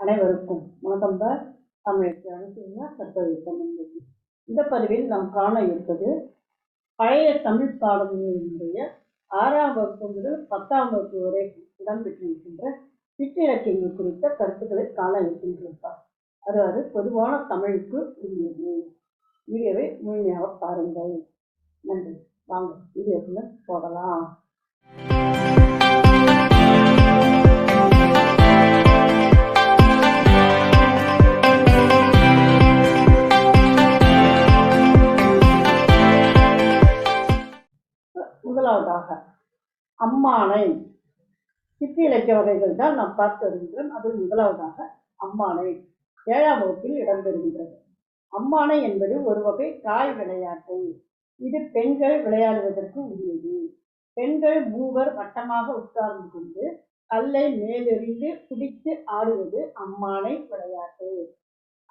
அனைவருக்கும் வணக்கம். தமிழுக்கு அனுப்பிங்க கற்பழித்தம். இந்த பதிவில் நாம் காண இருப்பது பழைய தமிழ் பாடலினுடைய 6ஆம் வகுப்பு முதல் 10ஆம் வகுப்பு வரை இடம்பெற்றிருக்கின்ற சிற்றிலக்கியங்கள் குறித்த கருத்துக்களை காண இருக்கின்றோம். அதாவது பொதுவான தமிழுக்கு உரியது. வீடியோவை முழுமையாக பாருங்கள். நன்றி. வாங்க வீடியோக்குள்ள போகலாம். முதலாவதாக அம்மானை சிற்றி இலக்கிய வகைகள் தான் நாம் பார்த்து வருகின்றோம். அதில் முதலாவதாக அம்மானை 7ஆம் வகுப்பில் இடம்பெறுகின்றது. அம்மானை என்பது ஒரு வகை காய் விளையாட்டு. இது பெண்கள் விளையாடுவதற்கு உரியது. பெண்கள் மூவர் வட்டமாக உட்கார்ந்து கொண்டு கல்லை மேலெறிந்து பிடித்து ஆடுவது அம்மானை விளையாட்டு.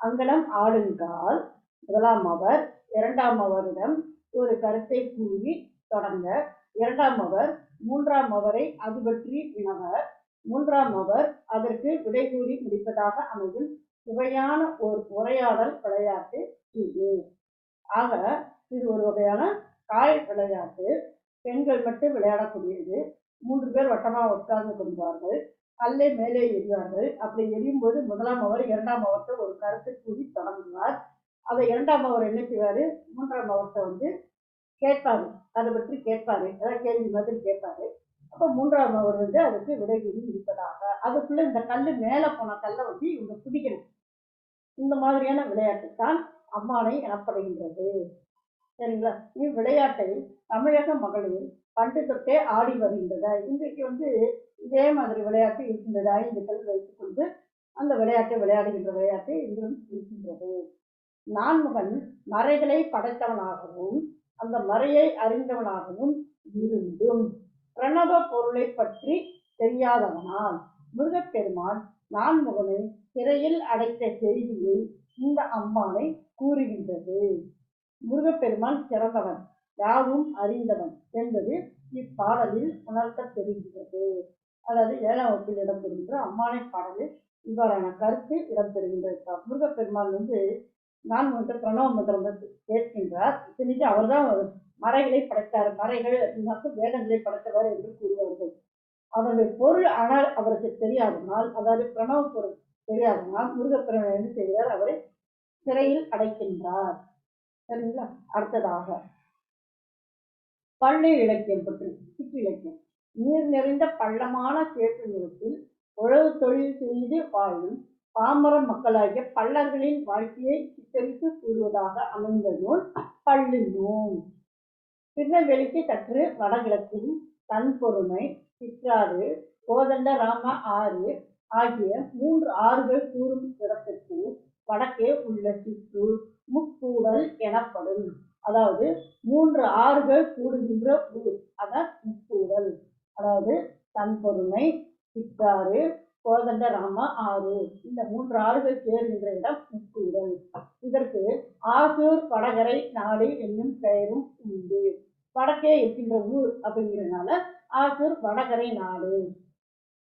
அங்கனம் ஆடுங்கால் முதலாம் அவர் 2ஆம் அவரிடம் ஒரு கருத்தை கூறி தொடங்க, 2ஆம் அவர் 3ஆம் அவரை அது பற்றி வினவ, 3ஆம் அவர் அதற்கு விடை கூறி முடிப்பதாக அமையும் சுவையான ஒரு உரையாடல் விளையாட்டு இது. ஆக இது ஒரு வகையான காய் விளையாட்டு. பெண்கள் மட்டும் விளையாடக்கூடியது. 3 பேர் வட்டமாக உட்கார்ந்து கொள்வார்கள். கல்லை மேலே எறிவார்கள். அப்படி எரியும் போது முதலாம் அவர் 2ஆம் அவர்கிட்ட ஒரு கருத்தை கூறி தொடங்குவார். அதை 2ஆம் அவர் என்ன செய்வாரு, 3ஆம் அவர்கிட்ட கேட்பாரு, அதை பற்றி கேட்பாரு, அதாவது கேள்வி மாதிரி கேட்பாரு. அப்போ 3ஆம் அவர் அதுக்கு விடை கூறி இருப்பதாக. அதுக்குள்ள இந்த கல் மேல போன கல்லை இவங்க பிடிக்கணும். இந்த மாதிரியான விளையாட்டு தான் அம்மானை எனப்படுகின்றது. சரிங்களா? இவ்விளையாட்டை தமிழக மகளிர் பண்டு தொட்டே ஆடி வருகின்றன. இன்றைக்கு இதே மாதிரி விளையாட்டு இருக்கின்றது. 5 கல் வைத்துக் கொண்டு அந்த விளையாட்டை விளையாடுகின்ற விளையாட்டு இன்றும் இருக்கின்றது. நான்முகன் மறைகளை படைத்தவனாகவும் அந்த மறையை அறிந்தவனாகவும் இருந்தும் பிரணவ பொருளை பற்றி தெரியாதவனால் முருகப்பெருமான் நான்முகனை சிறையில் அடைத்த செய்தியை இந்த அம்மானை கூறுகின்றது. முருகப்பெருமான் சிறந்தவன், யாவும் அறிந்தவன் என்பது இப்பாடலில் உணர்த்த தெரிகின்றது. அதாவது 7ஆம் வகுப்பில் இடம்பெறுகின்ற அம்மானை பாடலில் இவ்வாறான கருத்து இடம்பெறுகின்றது. முருகப்பெருமான் நான்முகன் பிரணவ மந்திரம் கேட்கின்றார். இத்தனைக்கு அவர் தான் மறைகளை படைத்தார். மறைகள் வேதங்களை படைத்தவர் என்று கூறுவார்கள். அவருடைய பொருள் ஆனால் அவருக்கு தெரியாதனால், அதாவது பிரணவ பொருள் தெரியாதனால் முருகப்பெருமான் என்ன செய்கிறார், அவரை சிறையில் அடைக்கின்றார். சரிங்களா? அடுத்ததாக பள்ளி இலக்கியம் பற்றி சிற்றிலக்கியம். நீர் நிறைந்த பள்ளமான சேற்று நிலத்தில் உழவு தொழில் செய்து வாழும் பாமர மக்களாகிய பள்ளர்களின் வாழ்க்கையை சித்தரித்து கூறுவதாக அமைந்த நூல் பள்ளி நூல். திருநெல்வேலிக்கு சற்று வடகிழக்கில் தன்பொருமை, சிற்றாறு, கோதண்ட ராம ஆறு ஆகிய 3 ஆறுகள் கூறும் இடத்திற்கு வடக்கே உள்ள சிற்றூர் முக்கூடல் எனப்படும். அதாவது 3 ஆறுகள் கூடுகின்ற ஊர், அதான் முக்கூடல். அதாவது தன்பொருமை, சிற்றாறு, கோதண்ட ராம ஆறு, இந்த 3 ஆறுகள் சேர்கின்ற இடம் முக்கூடல். இதற்கு ஆசூர் வடகரை நாடு என்னும் பெயரும் உண்டு. வடக்கே இருக்கின்ற ஊர் அப்படிங்கிறதுனால ஆசூர் வடகரை நாடு.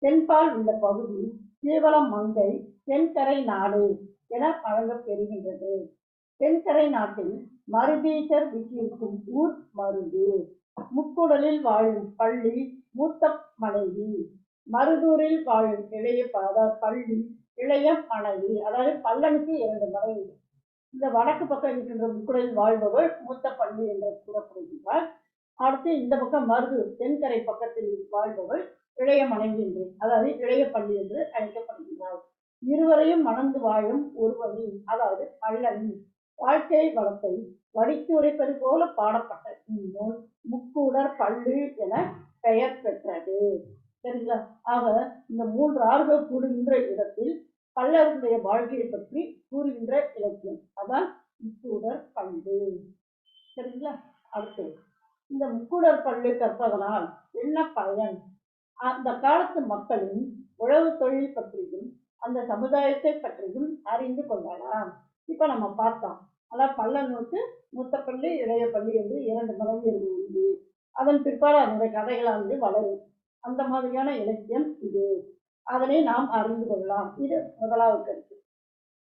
தென்பால் உள்ள பகுதி சீவலம் மங்கை தென்கரை நாடு என வழங்கப் பெறுகின்றது. தென்கரை நாட்டில் மருதீசர் வீட்டிற்கும் ஊர் மருது. முக்கூடலில் வாழும் பள்ளி மூத்த மனைவி, மருதூரில் வாழும் இளைய பள்ளி இளைய மனைவி. அதாவது பல்லனுக்கு 2 மனைவி. இந்த வடக்கு பக்கம் இருக்கின்ற முக்கூடலில் வாழ்பவள் மூத்த பள்ளி என்று கூறப்படுகிறார். அடுத்து இந்த பக்கம் மருதூர் தென்கரை பக்கத்தில் வாழ்பவள் இளைய மனைவி என்று, அதாவது இளைய பள்ளி என்று அழைக்கப்படுகிறார். இருவரையும் மணந்து வாழும் ஒருவனின், அதாவது பல்லனின் வாழ்க்கை வளத்தை வடித்து உரைப்பது போல பாடப்பட்ட இந்நூல் முக்கூடர் பள்ளி என பெயர் பெற்றது. சரிங்களா? ஆக இந்த 3 ஆறுகள் கூடுகின்ற இடத்தில் பல்லருடைய வாழ்க்கையை பற்றி கூறுகின்ற இலக்கியம், அதான் முக்கூடர் பள்ளி. சரிங்களா? அடுத்து இந்த முக்கூடர் பள்ளி கற்பதனால் என்ன பயன்? அந்த காலத்து மக்களின் உழவு தொழில் பற்றியும் அந்த சமுதாயத்தை பற்றியும் அறிந்து கொள்ளலாம். இப்ப நம்ம பார்த்தோம், அதாவது பல்லனுக்கு மூத்த பள்ளி இளைய பள்ளி என்று 2 மனைவியர்கள் உண்டு. அதன் பிற்பாடு அதனுடைய கதைகளானது வளரும். அந்த மாதிரியான இலக்கியம் இது. அதனை நாம் அறிந்து கொள்ளலாம். இது முதலாவது கருத்து.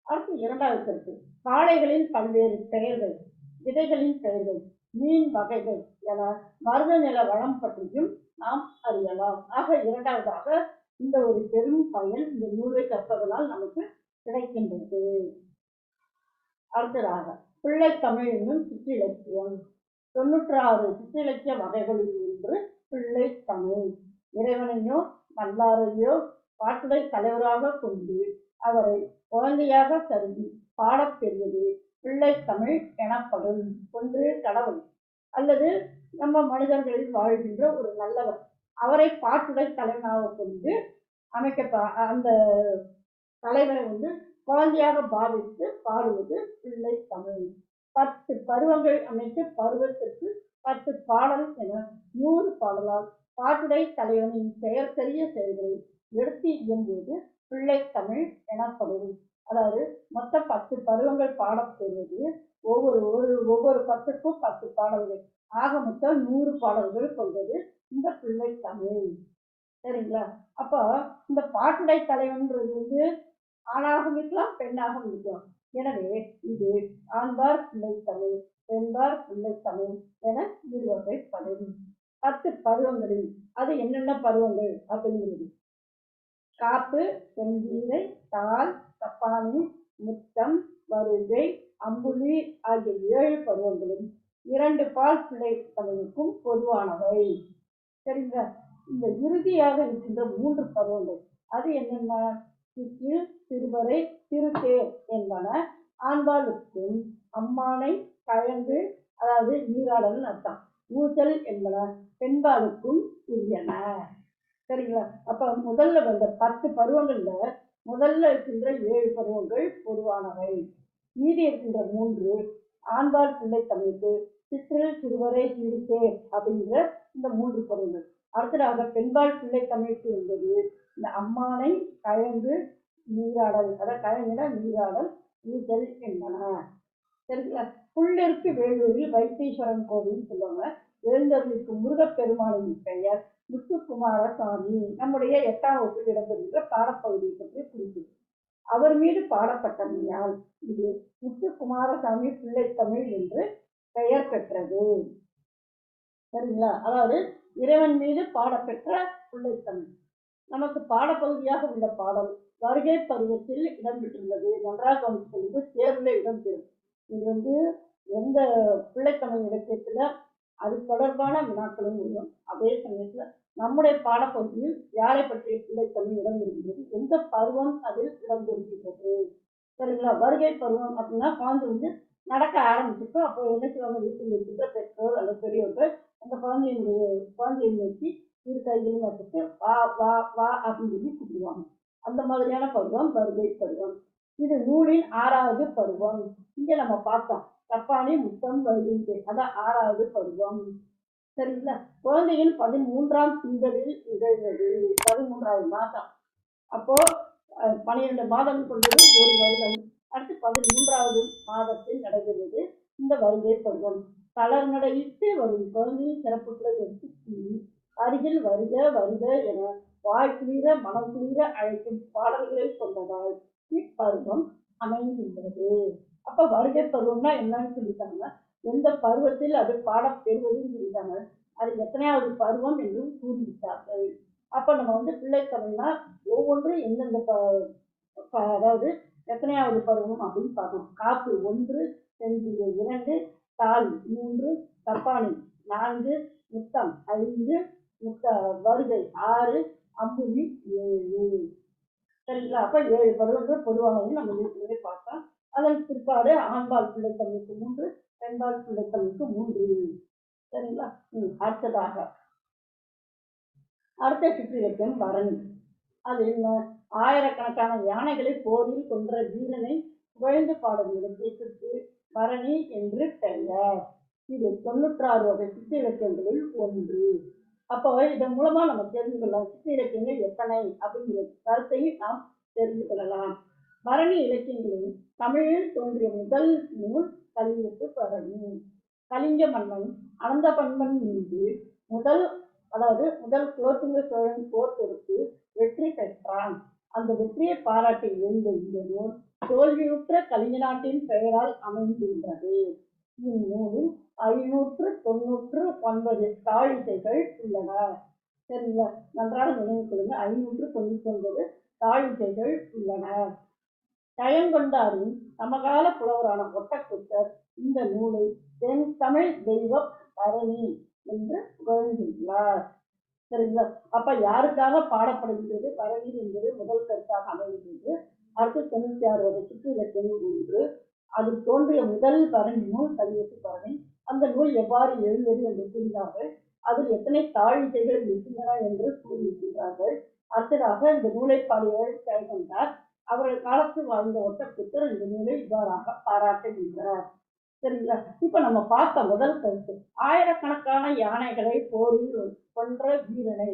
அடுத்து இரண்டாவது கருத்து, காளைகளின் பல்வேறு பெயர்கள், விதைகளின் பெயர்கள், மீன் வகைகள் என மருத நில வளம் பற்றியும் நாம் அறியலாம். ஆக இரண்டாவதாக இந்த ஒரு பெரும் பயன் இந்த நூலை கற்பதனால் நமக்கு கிடைக்கின்றது. அடுத்ததாக பிள்ளைத்தமிழ் என்னும் சிற்றிலக்கியம். 96 சிற்றிலக்கிய வகைகளில் ஒன்று பிள்ளைத்தமிழ். இறைவனையோ நல்லாரையோ பாட்டுடை தலைவராக கொண்டு அவரை குழந்தையாக கருதி பாடப்பெறுவது பிள்ளைத்தமிழ் எனப்படும். ஒன்று கடவுள் அல்லது நம்ம மனிதர்களில் வாழ்கின்ற ஒரு நல்லவர், அவரை பாட்டுடை தலைவனாக கொண்டு அந்த தலைவரை குழந்தையாக பாவித்து பாடுவது பிள்ளை தமிழ். 10 பருவங்கள் அமைத்து பருவத்திற்கு 10 பாடல் என 100 பாடலால் பாட்டுடை தலைவனின் செயற்கரிய செயல்களை எடுத்து இயங்குவது பிள்ளை தமிழ் எனப்படும். அதாவது மொத்தம் 10 பருவங்கள் பாடப்பெறுவது, ஒவ்வொரு 10க்கும் 10 பாடல்கள், ஆக மொத்தம் 100 பாடல்கள் கொண்டது இந்த பிள்ளை தமிழ். சரிங்களா? அப்ப இந்த பாட்டுடை தலைவன்றது ஆணாகவும் இருக்கலாம், பெண்ணாகவும் இருக்கலாம். எனவே இது ஆண்பார் பிள்ளைத்தமிழ், பெண்பார் பிள்ளைத்தமிழ் என இருவகைப்படும். 10 பருவங்களில் அது என்னென்ன பருவங்கள் அப்படிங்கிறது: காப்பு, செங்கீரை, தாள், தப்பானி, முத்தம், வருகை, அம்புலி ஆகிய 7 பருவங்களும் 2 பால் பிள்ளை தமிழுக்கும் பொதுவானவை. சரிங்களா? இந்த இறுதியாக இருக்கின்ற 3 பருவங்கள் அது என்னென்ன? சிற்றில், சிறுவரை, திருத்தேர் என்பன ஆண்பாலுக்கும், அம்மானை, கழங்கு அதாவது நீராடல் அர்த்தம், ஊசல் என்பன பெண்பாலுக்கும் உரியன. சரிங்களா? அப்ப முதல்ல வந்த 10 பருவங்கள்ல முதல்ல இருக்கின்ற 7 பருவங்கள் பொதுவானவை. மீதி இருக்கின்ற 3 ஆண்பால் பிள்ளை தமிழுக்கு சிற்றில், சிறுவரை, சிறுத்தேர் அப்படிங்கிற இந்த 3 பருவங்கள். அடுத்ததாக பெண்பால் பிள்ளை தமிழுக்கு என்பது இந்த அம்மானை, கழங்கு, நீராடல், அதாவது கழங்குனா நீராடல், ஊசல் என்பன. சரிங்களா? புள்ளிருக்கு வேலூரில் வைத்தீஸ்வரன் கோவில் சொல்லுவாங்க. எழுந்தருளிக்கு முருகப்பெருமானின் பெயர் முத்துக்குமாரசாமி. நம்முடைய 8ஆம் வகுப்பில் இடம்பெறுகின்ற பாடப்பகுதியை பற்றி குறிப்பிட்டு அவர் மீது பாடப்பட்டமையால் இது முத்துக்குமாரசாமி பிள்ளைத்தமிழ் என்று பெயர் பெற்றது. சரிங்களா? அதாவது இறைவன் மீது பாடப்பெற்ற பிள்ளைத்தமிழ். நமக்கு பாடப்பகுதியாக உள்ள பாடல் வருகை பருவத்தில் இடம்பெற்றுள்ளது. நன்றாக கவனித்து தேர்வுல இடம்பெறும். இது எந்த பிள்ளைத்தமிழ் இலக்கியத்துல அது தொடர்பான வினாக்களும் முடியும். அதே சமயத்துல நம்முடைய பாடப்பகுதியில் யாரை பற்றிய பிள்ளைத்தமிழ் இடம்பெறுகிறது, எந்த பருவம் அதில் இடம்பெறுகிறது. சரிங்களா? வருகை பருவம் அப்படின்னா குழந்தை நடக்க ஆரம்பிச்சிருக்கோம். அப்போ என்ன செய்வாங்க, வீட்டில் இருக்கின்ற பெற்றோர் அல்லது பெரியவர்கள் அந்த குழந்தையை நோக்கி இரு கைகளையும் வச்சுட்டு வா வா வா அப்படின்னு சொல்லி கூப்பிடுவாங்க. அந்த மாதிரியான பருவம் வருகை பருவம். இது நூலின் 6வது பருவம். இங்க நம்ம பார்த்தோம் தப்பானி, முத்தம், வருகை, அதான் 6வது பருவம். சரிங்களா? குழந்தையின் 13ஆம் திங்களில் நிகழ்வது 13வது மாதம். அப்போ 12 மாதம் கொண்டது ஒரு வருடம். அடுத்து 13வது மாதத்தில் நடைபெறுவது இந்த வருகை பருவம். தளர் நடையிட்டு வரும் குழந்தையின் சிறப்புகளை எடுத்து கூறி அருகில் வருக வருக என வாய் குளிர மனம் குளிர அழைக்கும் பாடல்களை கொண்டதால் இப்பருவம் அமைந்துள்ளது. அப்ப வருகை பருவம்னா என்னன்னு சொல்லிட்டாங்க, எந்த பருவத்தில் அது பாடப்பெறுவதுன்னு சொல்லிட்டாங்க, அது எத்தனையாவது பருவம் என்றும் கூறிவிட்டார்கள். அப்ப நம்ம பிள்ளைத்தமிழ்னா ஒவ்வொன்றும் எந்தெந்த அதாவது எத்தனையாவது பருவம் அப்படின்னு பார்க்கணும். காப்பு 1, செஞ்சிகை 2, தாள் 3, தப்பானி 4, முத்தம் 5, வருகை 6, அம்புலி 7. சரிங்களா? அப்ப 7 பருவங்கள் பொதுவானது நம்ம ஏற்கனவே பார்த்தோம். அதன் பிற்பாடு ஆண்பால் பிள்ளைத்தமிழுக்கு 3, பெண்பால் பிள்ளைத்தமிழுக்கு 3. சரிங்களா? அடுத்ததாக அடுத்த சிற்றிலக்கியம் பரணி. அது என்ன? ஆயிரக்கணக்கான யானைகளை போரில் கொன்ற வீரனை புகழ்ந்து பாடும் இலக்கியத்திற்கு பரணி என்று பெயர். இது 96 வகை சிற்றிலக்கியங்களில் ஒன்று. அப்போ இதன் மூலமா நம்ம தெரிந்து கொள்ளலாம் சிற்றிலக்கியங்கள் எத்தனை அப்படிங்கிற கருத்தை நாம் தெரிந்து கொள்ளலாம். பரணி இலக்கியங்களில் தமிழில் தோன்றிய முதல் நூல் கலிங்கத்து பரணி. கலிங்க மன்னன் அனந்த பன்மன் மீது முதல் அதாவது முதல் குலோத்துங்க சோழன் போர் தொடுத்து வெற்றி பெற்றான். அந்த வெற்றியை பாராட்டி எழுந்த இந்த நூல் தோல்வியுற்ற கலிங்க நாட்டின் பெயரால் அமைந்துள்ளது. இந்நூலில் 599 தாழிசைகள் உள்ளன. சரிங்களா? நன்றாக நினைவு கொள்ளுங்க. 599 தாழிசைகள் உள்ளன. ஜயங்கொண்டாரின் சமகால புலவரான ஒட்டக்கூத்தர் இந்த நூலை தென் தமிழ் தெய்வ பரணி என்று புகழ்ந்துள்ளார். சரிங்களா? அப்ப யாருக்காக பாடப்படுகின்றது பரணி என்பது முதல் கருத்தாக அமைகின்றது. அடுத்து 96 வரை சுற்று இலக்கியம் 1. அது தோன்றிய முதல் பரணி நூல் கலியத்து பரணி. அந்த நூல் எவ்வாறு எழுந்தது என்று கூறினார்கள். அதில் எத்தனை தாழிசைகள் இருக்கின்றன என்று கூறியிருக்கிறார்கள். அடுத்ததாக இந்த நூலை பாடியவர் ஜெயங்கொண்டார். அவர்கள் காலத்தில் வாழ்ந்த ஒட்டக்கூத்தர் இந்த நூலை இவ்வாறாக பாராட்டுகின்றார். சரிங்களா? இப்ப நம்ம பார்த்த முதல் கருத்து, ஆயிரக்கணக்கான யானைகளை போரில் கொன்ற வீரனை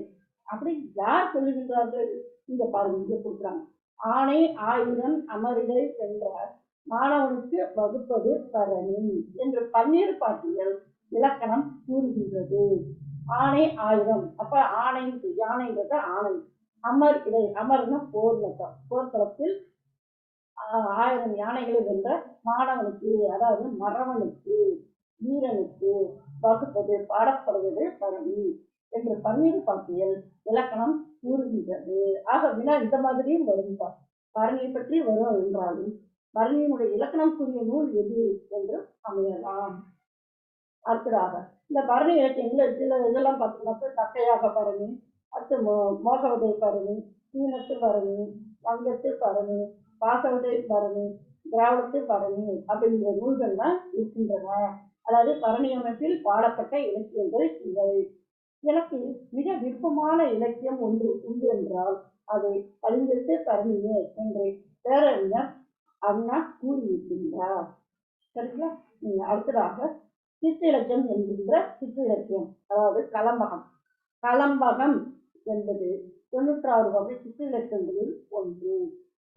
அப்படி யார் சொல்லுகின்றார்கள்? இங்க பாருங்க, இங்க கொடுக்குறாங்க. ஆணை 1000 அமரிடை வென்ற மாணவனுக்கு வகுப்பது பரணி என்று பன்னீர் பாட்டியல் இலக்கணம் கூறுகின்றது. ஆணை 1000, அப்ப ஆணை யானைங்கிறத ஆணை, அமர் இடை, அமர்னா போர்க்களத்தில் 1000 யானைகளை வென்ற மாணவனுக்கு, அதாவது மறவனுக்கு, வீரனுக்கு வகுப்பது பாடப்படுவது பரணி என்று பன்னீர் பாட்டியல் இலக்கணம் கூறுகின்றது. ஆக வினா இந்த மாதிரியும் வரும். பரணியை பற்றி வரும் என்றாலும் பரணியினுடைய இலக்கணம் கூறிய நூல் எது என்று அமையலாம். அடுத்ததாக இந்த பரணி இலக்கியங்கள் சில இதெல்லாம் பார்த்தோம்னா தக்கையாக பரணி, அடுத்து மோகவதை பரணி, சீனத்து பரணி, வங்கத்து பரணி, பாசவதை பரணி, திராவிடத்து பரணி அப்படிங்கிற நூல்கள்லாம் இருக்கின்றன. அதாவது பரணி அமைப்பில் பாடப்பட்ட இலக்கியங்கள் இவை. எனக்கு மிக விருப்பமான இலக்கியம் ஒன்று உண்டு என்றால் அது கலிங்கத்து பரணியே என்று பேரறிஞர் அண்ணா கூறியிருக்கின்றார். சரிங்களா? அடுத்ததாக சிற்றிலக்கியம் என்கின்ற சிற்றிலக்கியம், அதாவது கலம்பகம். கலம்பகம் என்பது 96 வகை சிற்றிலக்கியங்களில் ஒன்று.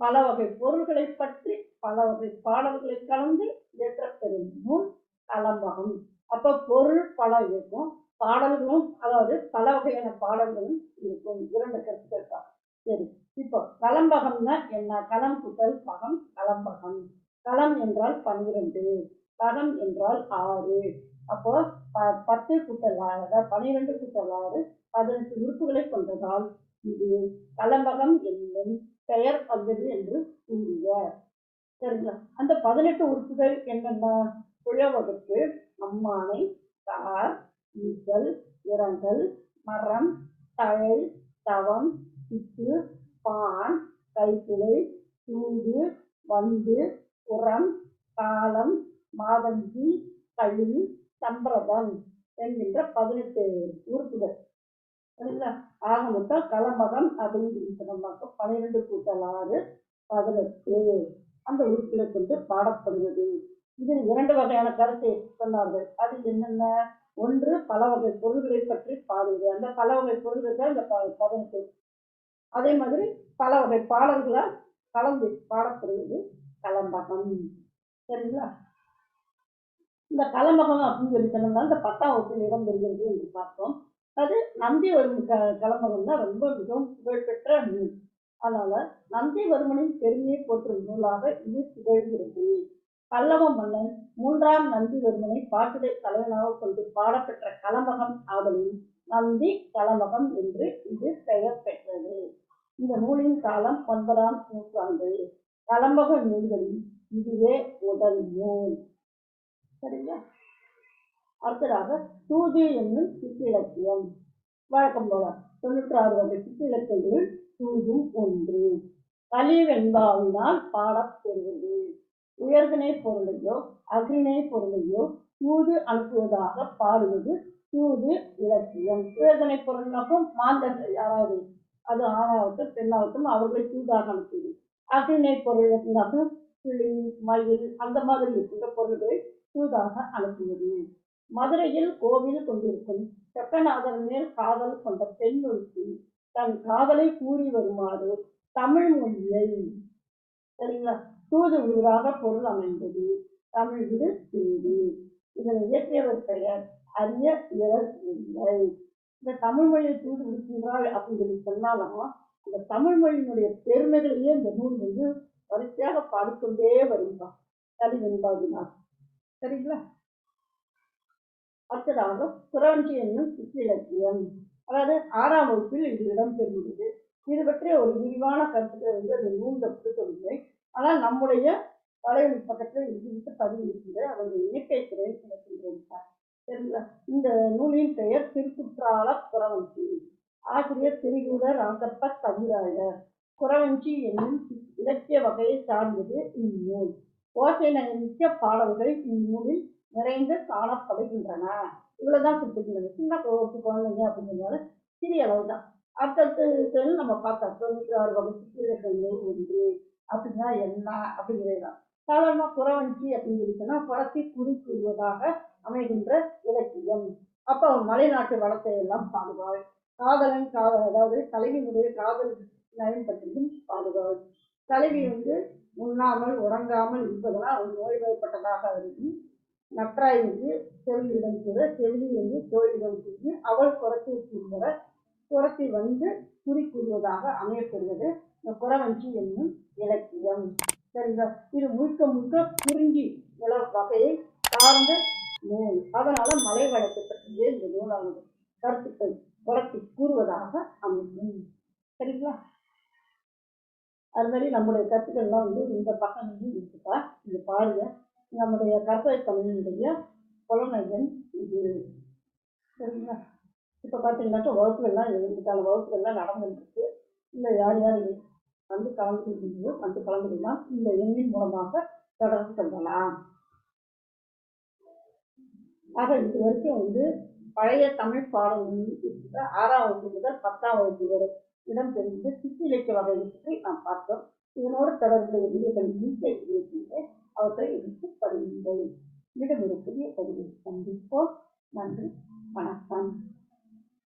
பல வகை பொருள்களை பற்றி பல வகை பாடல்களை கலந்து இயற்றப்பெறும் நூல் கலம்பகம். அப்ப பொருள் பல இருக்கும், பாடல்களும், அதாவது பல வகையான பாடல்களும் இருக்கும். 2 கருத்துக்கள் தான். சரி, இப்போ கலம்பகம்னா என்ன? களம் கூட்டல் பகம் கலம்பகம். களம் என்றால் 12, பகம் என்றால் 6. அப்போ 10 கூட்டல் 6, 12 கூட்டல் 6, 18 உறுப்புகளை கொண்டதால் இது கலம்பகம் என்னும் பெயர் வந்தது என்று கூறுவார். சரிங்களா? அந்த 18 உறுப்புகள் என்னென்ன? புழவகுப்பு, அம்மானை, தார், ஈசல், இரங்கல், மரம், தழை, தவம், சித்து, பான், கைப்பிழை, சூடு, வந்து, புறம், காலம், மாதங்கி, கழி, சம்பிரதம் என்கின்ற 18 உறுப்புகள். சரிங்களா? ஆக மொத்தம் கலம்பகம் அப்படின்னு சொன்னாக்க 12 கூட்டல் 6, 18 அந்த உறுப்புகளை கொண்டு பாடப்படுவது. இதில் 2 வகையான கருத்தை சொன்னார்கள். அது என்னென்ன? ஒன்று பல வகை பொருள்களை பற்றி பாடுவது. அந்த பல வகை பொருள்கள் தான் இந்த 18. அதே மாதிரி பல வகை பாடல்களால் கலந்து பாடப்படுவது கலம்பகம். சரிங்களா? இந்த கலம்பகம் அப்படின்னு சொல்லி சொன்னோம்னா இந்த 10ஆம் வகுப்பில் இடம் பெறுகிறது என்று பார்த்தோம். அது நந்திவர்மன் கலம்பகம் தான் ரொம்ப மிகவும் புகழ்பெற்ற நூல். அதனால நந்திவர்மனின் பெருமையை போற்றும் நூலாக இது திகழ்கிறது. பல்லவ மன்னன் 3ஆம் நந்திவர்மனை பாட்டுடை தலைவனாக கொண்டு பாடப்பெற்ற கலம்பகம் ஆதலின் நந்தி கலம்பகம் என்று இது பெயர் பெற்றது. இந்த நூலின் காலம் 9ஆம் நூற்றாண்டு. கலம்பக நூல்களில் இதுவே முதல் நூல். சரிங்களா? அடுத்ததாக தூது என்னும் சிற்றிலக்கியம். வழக்கம் போல 96 வகை சிற்றிலக்கியங்களில் தூதும் ஒன்று. கலிவெண்பாவினால் பாடப்பெறுவது. உயர்திணை பொருளையோ அகிரிணை பொருளையோ தூது அனுப்புவதாக பாடுவது தூது இலக்கியம். உயர்திணை பொருளாகும் மாந்தர்கள் யாராவது, அது ஆணாகட்டும் பெண்ணாகட்டும், அவர்களை தூதாக அனுப்புவது. அகிரிணை பொருளாக கிளி, மயில் அந்த மாதிரி இருக்கின்ற பொருள்களை தூதாக அனுப்புவது. மதுரையில் கோவில் கொண்டிருக்கும் செப்பநாதன் மேல் காதல் கொண்ட பெண் ஒருத்தி தன் காதலை கூறி வருமாறு தமிழ் மொழியை, சரிங்களா, தூது விடுவதாக பொருள் அமைந்தது. தமிழ் விடு தூது. இதனை இயற்றியவர் பெயர் அறிய இயலவில்லை. இந்த தமிழ் மொழியை தூது விடுக்கின்றாள் அப்படின்னு சொல்லி சொன்னாலும் அந்த தமிழ் மொழியினுடைய பெருமைகளையே இந்த நூல் வந்து வரிசையாக பாடிக்கொண்டே வரும்பா கலிவெண்பாடினார். சரிங்களா? அடுத்ததாக குறவஞ்சி என்னும் சிற்றிலக்கியம், அதாவது 6ஆம் வகுப்பில் இது இடம்பெறுகிறது. இது பற்றிய ஒரு விரிவான கருத்துக்களை வந்து அந்த நூல் கொடுக்கவில்லை. ஆனால் நம்முடைய வலையொலி பக்கத்தில் இது பதிவு இருக்கிறது. அதனுடைய இயற்கை துறை கிடைக்கின்றோம். சரிங்களா? இந்த நூலின் பெயர் திருக்குற்றால குறவஞ்சி. ஆசிரியர் திரிகூட ராசப்ப கவிராயர். குறவஞ்சி என்னும் இலக்கிய வகையை சார்ந்தது இந்நூல். ஓசை நயமிக்க பாடல்கள் இந்நூலில் நிறைந்து காணப்படுகின்றன. இவ்வளவுதான் கொடுத்துருக்கின்றன. சின்ன குழந்தைங்க அப்படிங்கிறதுனால சிறிய அளவு தான். அடுத்தடுத்து நம்ம பார்த்தோம் 96 வகை சிற்றிலக்கியங்கள் ஒன்று அப்படின்னா என்ன அப்படிங்கிறது. சாதாரண குறவஞ்சி அப்படின்னு சொன்னா குறத்தி குறி கூறுவதாக அமைகின்ற இலக்கியம். அப்போ மலைநாட்டு வளத்தை எல்லாம் பாடுவாள். காதலன் அதாவது தலைவியினுடைய காதல் நயம் பற்றியும் பாடுவாள். தலைவி வந்து உண்ணாமல் உறங்காமல் இருப்பதனால் அவள் நோய்வாய்ப்பட்டதாக இருக்கும். நற்றாய் வந்து செவிலியிடம் கூட செவிலி வந்து தோழிடம் கூறி அவள் குறத்தை கூறுவர குறத்தி வந்து குறி கூறுவதாக அமையப்படுவது இந்த குறவஞ்சி என்னும் இலக்கியம். சரிங்களா? இது முழுக்க முழுக்க குறிஞ்சி நில வகையை சார்ந்த நூல். அதனால மலை வளத்தை பற்றியே இந்த நூலானது கருத்துக்கள் குறத்தி கூறுவதாக அமையும். சரிங்களா? அது மாதிரி நம்முடைய கருத்துக்கள்லாம் வந்து இந்த பக்கங்களையும் இருக்குப்பா. இது பாருங்க. நம்முடைய கற்பனை தமிழினுடைய புலமைகள் இது. சரிங்களா? இப்போ பார்த்தீங்கன்னாக்கா வகுப்புகள்லாம் இதுக்கான வகுப்புகள்லாம் நடந்துட்டு இருக்கு. இல்லை யார் யார் வந்து கலந்துக்கிறீங்களோ வந்து கலந்துக்கலாம். இந்த எண்ணின் மூலமாக தொடர்பு கொள்ளலாம். ஆக இது வரைக்கும் வந்து பழைய தமிழ் பாடல்கள் 6ஆம் வகுப்பு முதல் 10ஆம் வகுப்பு வரை இடம்பெறுகின்ற சிற்றிலக்கிய வகைகளை பற்றி நாம் பார்த்தோம். இதனோடு தொடர்புடைய வீடியோக்கள் அவற்றை எடுத்து பதிவுங்கள். மீண்டும் ஒரு புதிய பதிவில் சந்திப்போம். நன்றி.